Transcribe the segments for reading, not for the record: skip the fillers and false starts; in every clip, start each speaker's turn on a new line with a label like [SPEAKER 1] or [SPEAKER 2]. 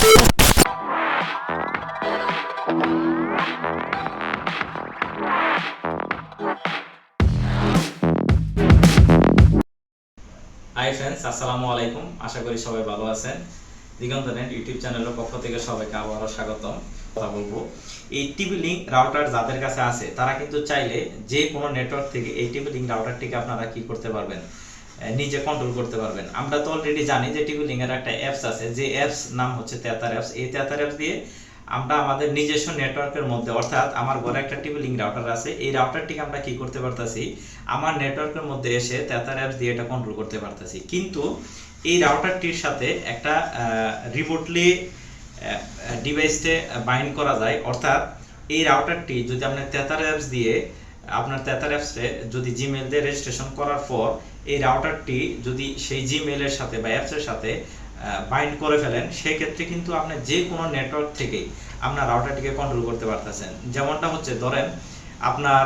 [SPEAKER 1] Hi friends, আসসালামু আলাইকুম। আশা করি সবাই ভালো আছেন। দিগন্তনেট ইউটিউব চ্যানেলের পক্ষ থেকে সবাইকে আবারও স্বাগতম। কথা বলবো এই টিপি লিঙ্ক রাউটার যাদের কাছে আছে তারা কিন্তু চাইলে যে কোনো নেটওয়ার্ক থেকে এই টিপি লিঙ্ক রাউটারটিকে আপনারা কি করতে পারবেন, নিজে কন্ট্রোল করতে পারবেন। আমরা তো অলরেডি জানি যে টিপি লিঙ্কের একটা অ্যাপস আছে, যে অ্যাপস নাম হচ্ছে তেতার অ্যাপস। এই তেতার অ্যাপস দিয়ে আমরা আমাদের নিজস্ব নেটওয়ার্কের মধ্যে, অর্থাৎ আমার ঘরে একটা টিপি লিঙ্ক রাউটার আছে, এই রাউটারটিকে আমরা কি করতে পারতেছি, আমার নেটওয়ার্কের মধ্যে এসে তেতার অ্যাপস দিয়ে এটা কন্ট্রোল করতে পারতেছি। কিন্তু এই রাউটারটির সাথে একটা রিমোটলি ডিভাইসে বাইন্ড করা যায়, অর্থাৎ এই রাউটারটি যদি আপনার তেতার অ্যাপস দিয়ে, আপনার তেতার অ্যাপসে যদি জিমেল দিয়ে রেজিস্ট্রেশন করার পর এই রাউটারটি যদি সেই জিমেলের সাথে বা অ্যাপসের সাথে বাইন্ড করে ফেলেন, সেক্ষেত্রে কিন্তু আপনি যে কোনো নেটওয়ার্ক থেকেই আপনার রাউটারটিকে কন্ট্রোল করতে পারতেছেন। যেমনটা হচ্ছে, ধরেন আপনার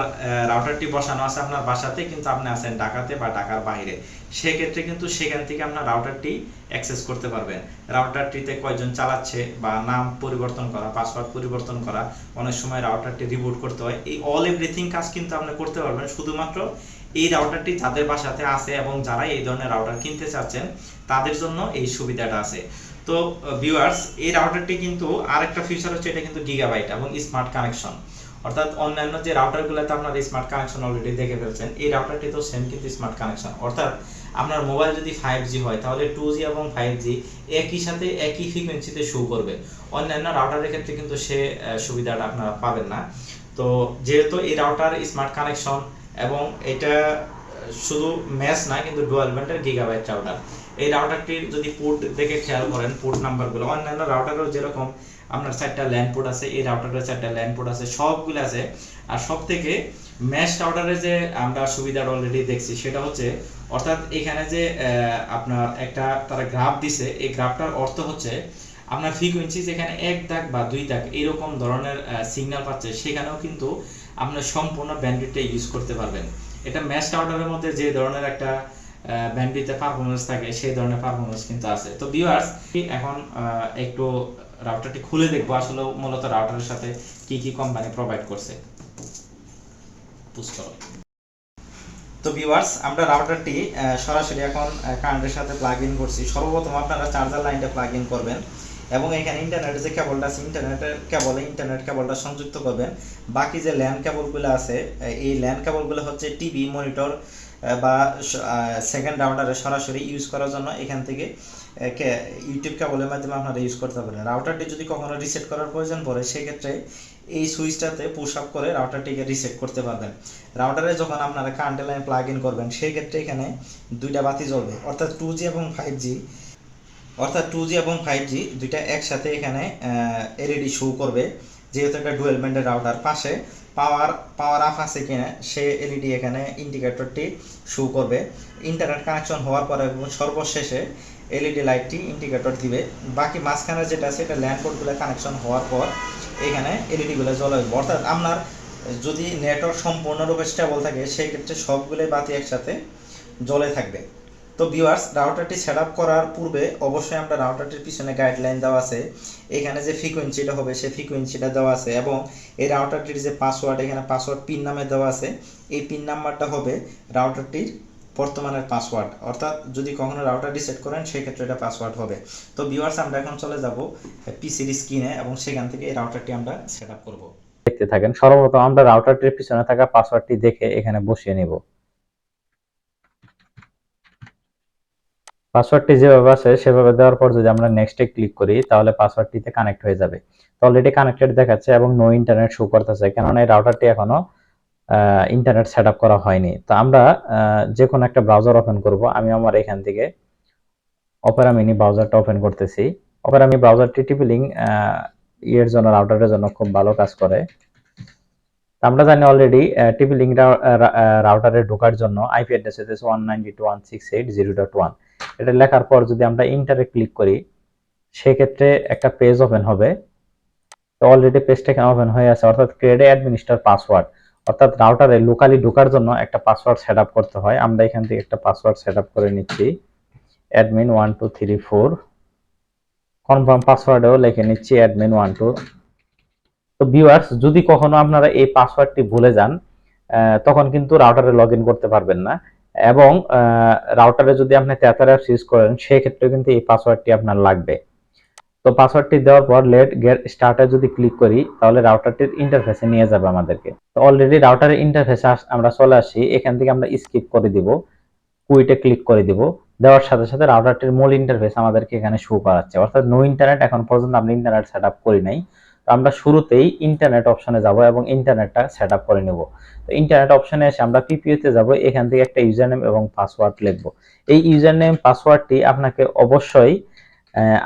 [SPEAKER 1] রাউটারটি বসানো আছে আপনার বাসাতে, কিন্তু আপনি আছেন ঢাকাতে বা ঢাকার বাইরে, সেক্ষেত্রে কিন্তু সেখান থেকে আপনার রাউটারটি অ্যাক্সেস করতে পারবেন। রাউটারটিতে কয়জন চালাচ্ছে বা নাম পরিবর্তন করা, পাসওয়ার্ড পরিবর্তন করা, অনেক সময় রাউটারটি রিবুট করতে হয়, এই অল এভরিথিং কাজ কিন্তু আপনি করতে পারবেন শুধুমাত্র এই রাউটারটি যাদের বাসাতে আছে এবং যারা এই ধরনের রাউটার কিনতে চাচ্ছেন তাদের জন্য এই সুবিধাটা আছে। তো ভিউয়ার্স, এই রাউটারটি কিন্তু আরেকটা ফিচার হচ্ছে, এটা কিন্তু গিগাবাইট এবং স্মার্ট কানেকশন। অর্থাৎ অন্যান্য যে রাউটারগুলোতে আপনারা স্মার্ট কানেকশন অলরেডি দেখে ফেলছেন, এই রাউটারটি তো সেম কিন্তু স্মার্ট কানেকশন। অর্থাৎ আপনার মোবাইল যদি 5G হয় তাহলে 2G এবং 5G একই সাথে একই ফ্রিকোয়েন্সিতে শো করবে। অন্যান্য রাউটারের ক্ষেত্রে কিন্তু সে সুবিধাটা আপনারা পাবেন না। তো যেহেতু এই রাউটার স্মার্ট কানেকশন এবং এটা শুধু ম্যাচ না, কিন্তু ডুয়াল ব্যান্ডের গিগাবাইট রাউটার। এই রাউটারটির যদি পোর্ট দেখে খেয়াল করেন, পোর্ট নাম্বারগুলো অন্যান্য রাউটারেও যেরকম আপনার 4টা ল্যান্ড পোর্ট আছে, এই রাউটারের 4টা ল্যান্ড পোর্ট আছে, সবগুলো আছে। আর সব থেকে ম্যাশ রাউটারে যে আমরা সুবিধাটা অলরেডি দেখছি সেটা হচ্ছে, অর্থাৎ এখানে যে আপনার একটা তারা গ্রাফ দিছে, এই গ্রাফটার অর্থ হচ্ছে আপনার ফ্রিকোয়েন্সি যেখানে 1 দাগ বা 2 দাগ এরকম ধরনের সিগন্যাল পাচ্ছে, সেখানেও কিন্তু আপনার সম্পূর্ণ ব্যান্ডউইথটা ইউজ করতে পারবেন। এটা ম্যাশ রাউটারের মধ্যে যে ধরনের একটা ব্যান্ডউইথের পারফরম্যান্স থাকে, সেই ধরনের পারফরম্যান্স কিন্তু আছে। তো ভিউয়ার্স, এখন একটু রাউটারটি খুলে দেখবো আসলে মূলত রাউটারের সাথে কি কি কোম্পানি প্রোভাইড করছে। তো ভিউয়ার্স, আমরা রাউটারটি সরাসরি এখন কারেন্টের সাথে প্লাগ ইন করছি। সর্বপ্রথম আপনারা চার্জার লাইনটা প্লাগ ইন করবেন এবং এখানে ইন্টারনেটের যে কেবলটা আছে, ইন্টারনেটের কেবলে ইন্টারনেট কেবলটা সংযুক্ত করবেন। বাকি যে ল্যান কেবলগুলো আছে, এই ল্যান কেবলগুলো হচ্ছে টিভি মনিটর বা সেকেন্ড রাউটারে সরাসরি ইউজ করার জন্য এখান থেকে ইউটিউব কেবলের মাধ্যমে আপনারা ইউজ করতে পারেন। রাউটারটি যদি কখনো রিসেট করার প্রয়োজন পড়ে, সেক্ষেত্রে এই সুইচটাতে পুশ আপ করে রাউটারটিকে রিসেট করতে পারবেন। রাউটারে যখন আপনারা কারেন্টের লাইন প্লাগ ইন করবেন, সেই ক্ষেত্রে এখানে 2টা বাতি জ্বলবে, অর্থাৎ 2G এবং 5G দুইটা একসাথে এখানে এলইডি শো করবে। যেহেতু একটা ডুয়েল ব্যান্ডের রাউটার, পাশে পাওয়ার আপ আছে কিনা সে এলইডি এখানে ইন্ডিকেটরটি শো করবে। ইন্টারনেট কানেকশন হওয়ার পরে এবং সর্বশেষে এলইডি লাইটটি ইন্ডিকেটর দিবে। বাকি মাঝখানে যেটা আছে এটা ল্যান্ড পোর্টগুলো কানেকশন হওয়ার পর এখানে এলইডিগুলো জ্বলে উঠবে। অর্থাৎ আপনার যদি নেটওয়ার্ক সম্পূর্ণরূপে স্টেবল থাকে, সেই ক্ষেত্রে সবগুলোই বাতি একসাথে জ্বলে থাকবে। তো ভিউয়ার্স, রাউটারটি সেট আপ করার পূর্বে অবশ্যই আমরা রাউটারটির পিছনে গাইডলাইন দেওয়া আছে, এখানে যে ফ্রিকোয়েন্সিটা হবে সেই ফ্রিকোয়েন্সিটা দেওয়া আছে এবং এই রাউটারটির যে পাসওয়ার্ড, এখানে পাসওয়ার্ড পিন নামে দেওয়া আছে। এই পিন নাম্বারটা হবে রাউটারটির বর্তমানের পাসওয়ার্ড, অর্থাৎ যদি কখনো রাউটার রিসেট করেন সেক্ষেত্রে এটা পাসওয়ার্ড হবে। তো ভিউয়ার্স, আমরা এখন চলে যাব পিসির স্ক্রিনে এবং সেখান থেকে এই রাউটারটি আমরা সেট আপ করব।
[SPEAKER 2] দেখতে থাকেন। সর্বপ্রথম আমরা রাউটারটির পিছনে থাকা পাসওয়ার্ডটি দেখে এখানে বসিয়ে নিব। পাসওয়ার্ডটি যেভাবে আছে সেভাবে দেওয়ার পর যদি আমরা নেক্সটে ক্লিক করি, তাহলে পাসওয়ার্ডটিতে কানেক্ট হয়ে যাবে। তো অলরেডি কানেক্টেড দেখাচ্ছে এবং নো ইন্টারনেট শো করতেছে, কেননা এই রাউটারটি এখনো ইন্টারনেট সেট আপ করা হয়নি। তো আমরা যে কোনো একটা ব্রাউজার ওপেন করব। আমি আমার এখান থেকে অপেরা মিনি ব্রাউজারটা ওপেন করতেছি। অপেরা মিনি ব্রাউজারটি TP-Link এর জন্য, রাউটারের জন্য খুব ভালো কাজ করে। আমরা জানি অলরেডি TP-Link রাউটারে ঢোকার জন্য আইপি অ্যাড্রেস হচ্ছে 192.168.0.1। এটা লেখার পর যদি আমরা ইন্টারে ক্লিক করি, সেক্ষেত্রে একটা পেজ ওপেন হবে। তো অলরেডি পেজটা এখানে ওপেন হয়ে আছে, অর্থাৎ ক্রিয়েট অ্যাডমিনিস্ট্রেটর পাসওয়ার্ড, অর্থাৎ রাউটারে লোকালি ঢোকার জন্য একটা পাসওয়ার্ড সেট আপ করতে হয়। আমরা এখান থেকে একটা পাসওয়ার্ড সেট আপ করে নিচ্ছি, admin 1234 কনফার্ম পাসওয়ার্ডেও লিখে নিচ্ছি admin12। তো ভিউয়ার্স, যদি কখনো আপনারা এই পাসওয়ার্ডটি ভুলে যান তখন কিন্তু রাউটারে লগ ইন করতে পারবেন না, এবং রাউটারে যদি আপনি Tether Ap ইউজ করেন সেক্ষেত্রে কিন্তু এই পাসওয়ার্ডটি আপনার লাগবে। তো পাসওয়ার্ডটি দেওয়ার পর লেট গেট স্টার্টে যদি ক্লিক করি তাহলে রাউটারটির ইন্টারফেসে নিয়ে যাবে আমাদেরকে। তো অলরেডি রাউটারের ইন্টারফেসে আমরা চলে আসি, এখান থেকে আমরা স্কিপ করে দিব, কুইটে ক্লিক করে দিব। দেওয়ার সাথে সাথে রাউটারটির মূল ইন্টারফেস আমাদেরকে এখানে শো করাচ্ছে, অর্থাৎ নো ইন্টারনেট এখন পর্যন্ত আমরা ইন্টারনেট সেটআপ করি নাই। তো আমরা শুরুতেই ইন্টারনেট অপশনে যাব এবং ইন্টারনেটটা সেটআপ করে নেব। তো ইন্টারনেট অপশনে এসে আমরা পিপিইউ তে যাব, এখান থেকে একটা ইউজার নেম এবং পাসওয়ার্ড লিখব। এই ইউজার নেম পাসওয়ার্ডটি আপনাকে অবশ্যই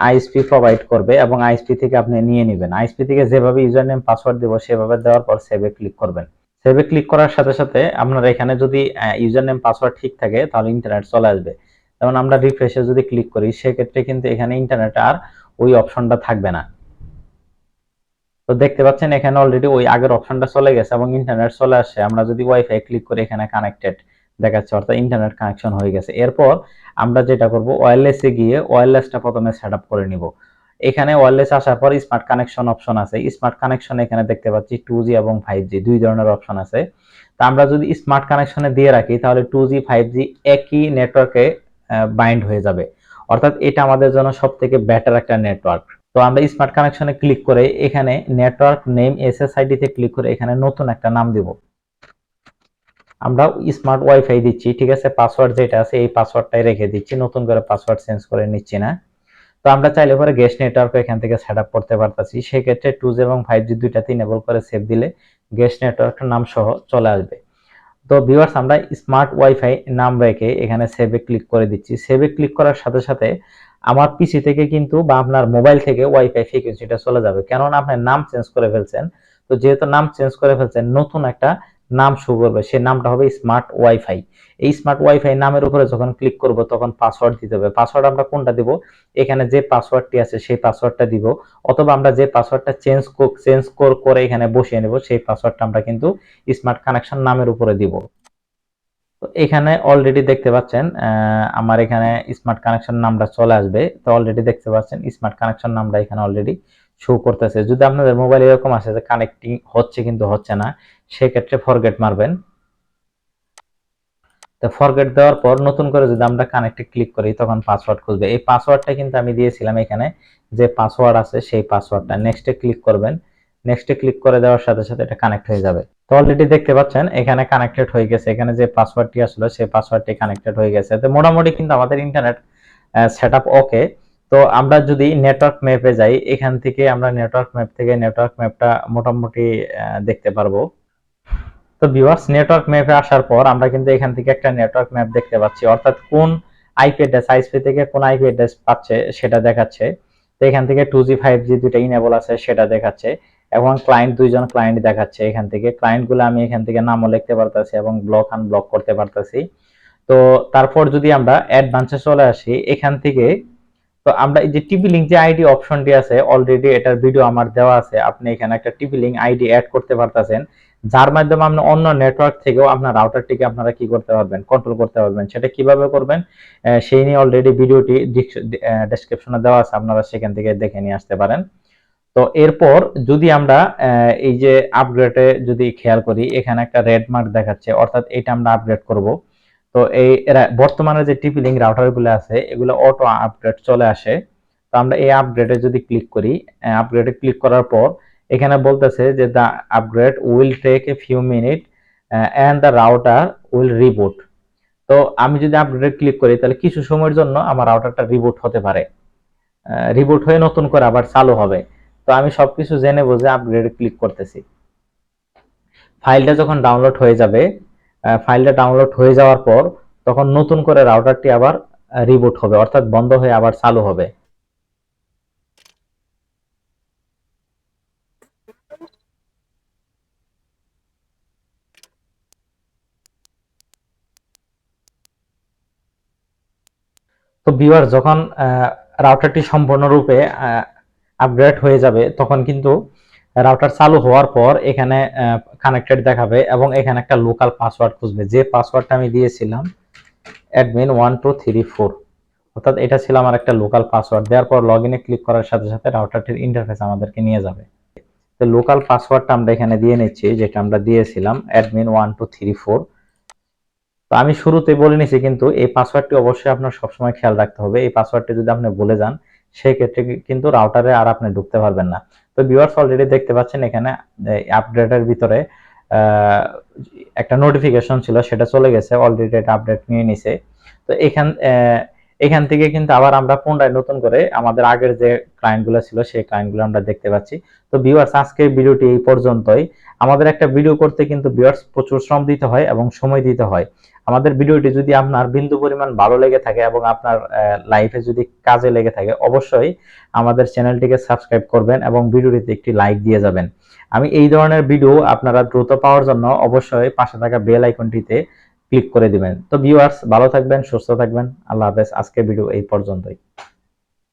[SPEAKER 2] আইএসপি প্রোভাইড করবে এবং আইএসপি থেকে আপনি নিয়ে নেবেন। আইএসপি থেকে যেভাবে ইউজার নেম পাসওয়ার্ড দেব সেভাবে দেওয়ার পর সেভে ক্লিক করবেন। সেভে ক্লিক করার সাথে সাথে আপনার এখানে যদি ইউজার নেম পাসওয়ার্ড ঠিক থাকে তাহলে ইন্টারনেট চলে আসবে। যেমন আমরা রিফ্রেশে যদি ক্লিক করি সেক্ষেত্রে কিন্তু এখানে ইন্টারনেট আর ওই অপশনটা থাকবে না। তো দেখতে পাচ্ছেন এখানে অলরেডি ওই আগের অপশনটা চলে গেছে এবং ইন্টারনেট চলে আসে। আমরা যদি ওয়াইফাই ক্লিক করি এখানে কানেক্টেড দেখাচ্ছে, অর্থাৎ ইন্টারনেট কানেকশন হয়ে গেছে। এরপর আমরা যেটা করব, ওয়্যারলেসে গিয়ে ওয়্যারলেসটা প্রথমে সেটআপ করে নিব। এখানে ওয়্যারলেস আসার পর স্মার্ট কানেকশন অপশন আছে। স্মার্ট কানেকশন এখানে দেখতে পাচ্ছি 2G এবং 5G দুই ধরনের অপশন আছে। তো আমরা যদি স্মার্ট কানেকশনে দিয়ে রাখি তাহলে 2G 5G একই নেটওয়ার্কে বাইন্ড হয়ে যাবে, অর্থাৎ এটা আমাদের জন্য সবথেকে বেটার একটা নেটওয়ার্ক। তো আমরা স্মার্ট কানেকশনে ক্লিক করে এখানে নেটওয়ার্ক নেম এসএসআইডি তে ক্লিক করে এখানে নতুন একটা নাম দিব। আমরা স্মার্ট ওয়াইফাই দিচ্ছি, ঠিক আছে। পাসওয়ার্ড যেটা আছে এই পাসওয়ার্ডটাই রেখে দিচ্ছি, নতুন করে পাসওয়ার্ড চেঞ্জ করে নিচ্ছি না। তো আমরা চাইলে পরে গেস্ট নেটওয়ার্ক এখান থেকে সেটআপ করতে পারতাছি। সেক্ষেত্রে 2G এবং 5G দুইটাতে ইনেবল করে সেভ দিলে গেস্ট নেটওয়ার্কের নাম সহ চলে আসবে। তো ভিউয়ার্স, আমরা স্মার্ট ওয়াইফাই নাম রেখে এখানে সেভে ক্লিক করে দিচ্ছি। সেভে ক্লিক করার সাথে সাথে আমার পিসি থেকে কিন্তু বা আপনার মোবাইল থেকে ওয়াইফাই ফ্রিকোয়েন্সিটা চলে যাবে, কেননা আপনি নাম চেঞ্জ করে ফেলছেন। তো যেহেতু নাম চেঞ্জ করে ফেলছেন, নতুন একটা নাম শো করবে, সেই নামটা হবে স্মার্ট ওয়াইফাই। এই স্মার্ট ওয়াইফাই নামের উপরে যখন ক্লিক করব তখন পাসওয়ার্ড দিতে হবে। পাসওয়ার্ড আমরা কোনটা দিব, এখানে যে পাসওয়ার্ডটি আছে সেই পাসওয়ার্ডটা দিব, অথবা আমরা যে পাসওয়ার্ডটা চেঞ্জ করে এখানে বসিয়ে নেব সেই পাসওয়ার্ডটা আমরা কিন্তু স্মার্ট কানেকশন নামের উপরে দিব। তো এখানে অলরেডি দেখতে পাচ্ছেন আমার এখানে স্মার্ট কানেকশন নামটা চলে আসবে। তো অলরেডি দেখতে পাচ্ছেন স্মার্ট কানেকশন নামটা এখানে অলরেডি শো করতেছে। যদি আপনাদের মোবাইল এরকম আছে যে কানেক্টিং হচ্ছে কিন্তু হচ্ছে না, সেক্ষেত্রে ফরগেট মারবেন। তো ফরগেট দেওয়ার পর নতুন করে যদি আমরা কানেক্টে ক্লিক করি তখন পাসওয়ার্ড খুঁজবে। এই পাসওয়ার্ডটা কিন্তু আমি দিয়েছিলাম এখানে, যে পাসওয়ার্ড আছে সেই পাসওয়ার্ডটা। নেক্সটে ক্লিক করবেন। নেক্সটে ক্লিক করে দেওয়ার সাথে সাথে এটা কানেক্ট হয়ে যাবে। তো অলরেডি দেখতে পাচ্ছেন এখানে কানেক্টেড হয়ে গেছে। এখানে যে পাসওয়ার্ডটি আসলে সেই পাসওয়ার্ডটি কানেক্টেড হয়ে গেছে। তো মোটামুটি কিন্তু আমাদের ইন্টারনেট সেটআপ ওকে। তো আমরা যদি নেটওয়ার্ক ম্যাপে যাই, এখান থেকে আমরা নেটওয়ার্ক ম্যাপ থেকে নেটওয়ার্ক ম্যাপটা মোটামুটি দেখতে পারবো। তো ভিউয়ার্স, নেটওয়ার্ক ম্যাপে আসার পর আমরা কিন্তু এখান থেকে একটা নেটওয়ার্ক ম্যাপ দেখতে পাচ্ছি, অর্থাৎ কোন আইপি অ্যাড্রেস আইএসপি থেকে কোন আইপি অ্যাড্রেস পাচ্ছে সেটা দেখাচ্ছে। তো এখান থেকে 2G 5G দুটো ইনেবল আছে সেটা দেখাচ্ছে, এবং ক্লায়েন্ট দুইজন ক্লায়েন্ট দেখাচ্ছে। এখান থেকে ক্লায়েন্টগুলো আমি এখান থেকে নামও লিখতে পারতাছি এবং ব্লক আনব্লক করতে পারতাছি। তো তারপর যদি আমরা অ্যাডভান্সে চলে আসি এখান থেকে, তো আমরা এই যে টিপি লিংক যে আইডি অপশনটি আছে অলরেডি এটার ভিডিও আমার দেওয়া আছে। আপনি এখানে একটা টিপি লিংক আইডি অ্যাড করতে পারতেছেন, যার মাধ্যমে আপনি অন্য নেটওয়ার্ক থেকেও আপনার রাউটারটিকে আপনারা কি করতে পারবেন, কন্ট্রোল করতে পারবেন। সেটা কিভাবে করবেন সেই নিয়ে অলরেডি ভিডিওটি ডেসক্রিপশনে দেওয়া আছে, আপনারা সেখান থেকে দেখে নিয়ে আসতে পারেন। তো এরপর যদি আমরা এই যে আপগ্রেডে যদি খেয়াল করি, এখানে একটা রেড মার্ক দেখাচ্ছে, অর্থাৎ এটা আমরা আপগ্রেড করব। তো এই বর্তমানে যে টিপি লিংক রাউটারগুলো আছে এগুলো অটো আপগ্রেড চলে আসে। তো আমরা এই আপগ্রেডে যদি ক্লিক করি, আপগ্রেডে ক্লিক করার পর এখানে বলতেছে যে the upgrade will take a few minute and the router will reboot. তো আমি যদি আপগ্রেডে ক্লিক করি তাহলে কিছু সময়ের জন্য আমার রাউটারটা রিবুট হতে পারে, রিবুট হয়ে নতুন করে আবার চালু হবে। তো আমি সবকিছু জেনে বুঝে আপগ্রেডে ক্লিক করতেছি। ফাইলটা যখন ডাউনলোড হয়ে যাবে, ফাইলটা ডাউনলোড হয়ে যাওয়ার পর তখন নতুন করে রাউটারটি আবার রিবুট হবে, অর্থাৎ বন্ধ হয়ে আবার চালু হবে। তো ভিউয়ার, যখন রাউটারটি সম্পূর্ণরূপে আপগ্রেড হয়ে যাবে তখন কিন্তু রাউটার চালু হওয়ার পর এখানে কানেক্টেড দেখাবে এবং এখানে একটা লোকাল পাসওয়ার্ড খুঁজবে, যে পাসওয়ার্ডটা আমি দিয়েছিলাম admin1234। অর্থাৎ এটা ছিল আমার একটা লোকাল পাসওয়ার্ড। দেওয়ার পর লগইনে ক্লিক করার সাথে সাথে রাউটারটির ইন্টারফেস আমাদেরকে নিয়ে যাবে। তো লোকাল পাসওয়ার্ডটা আমরা এখানে দিয়ে নিচ্ছি, যেটা আমরা দিয়েছিলাম অ্যাডমিন 1234। তো আমি শুরুতে বলে নিছি, কিন্তু এই পাসওয়ার্ডটি অবশ্যই আপনার সবসময় খেয়াল রাখতে হবে। এই পাসওয়ার্ডটি যদি আপনি বলে যান, সেই ক্ষেত্রে কিন্তু রাউটারে আর আপনি ঢুকতে পারবেন না। তো ভিউয়ার্স অলরেডি দেখতে পাচ্ছেন এখানে আপডেটের ভিতরে একটা নোটিফিকেশন ছিল, সেটা চলে গেছে, অলরেডি এটা আপডেট নিয়ে নিছে। তো এখান থেকে কিন্তু আবার আমরা পুনরায় নতুন করে আমাদের আগের যে ক্লায়েন্টগুলো ছিল সেই ক্লায়েন্টগুলো আমরা দেখতে পাচ্ছি। তো ভিউয়ার্স আজকের ভিডিওটি এই পর্যন্তই। আমাদের একটা ভিডিও করতে কিন্তু ভিউয়ার্স প্রচুর শ্রম দিতে হয় এবং সময় দিতে হয়। আমাদের ভিডিওটি যদি আপনার বিন্দু পরিমাণ ভালো লেগে থাকে এবং আপনার লাইফে যদি কাজে লেগে থাকে, অবশ্যই আমাদের চ্যানেলটিকে সাবস্ক্রাইব করবেন এবং ভিডিওটিতে একটি লাইক দিয়ে যাবেন। আমি এই ধরনের ভিডিও আপনারা দ্রুত পাওয়ার জন্য অবশ্যই পাশে থাকা বেল আইকনটিতে ক্লিক করে দিবেন। তো ভিউয়ার্স ভালো থাকবেন, সুস্থ থাকবেন। আল্লাহ হাফেজ। আজকের ভিডিও এই পর্যন্তই।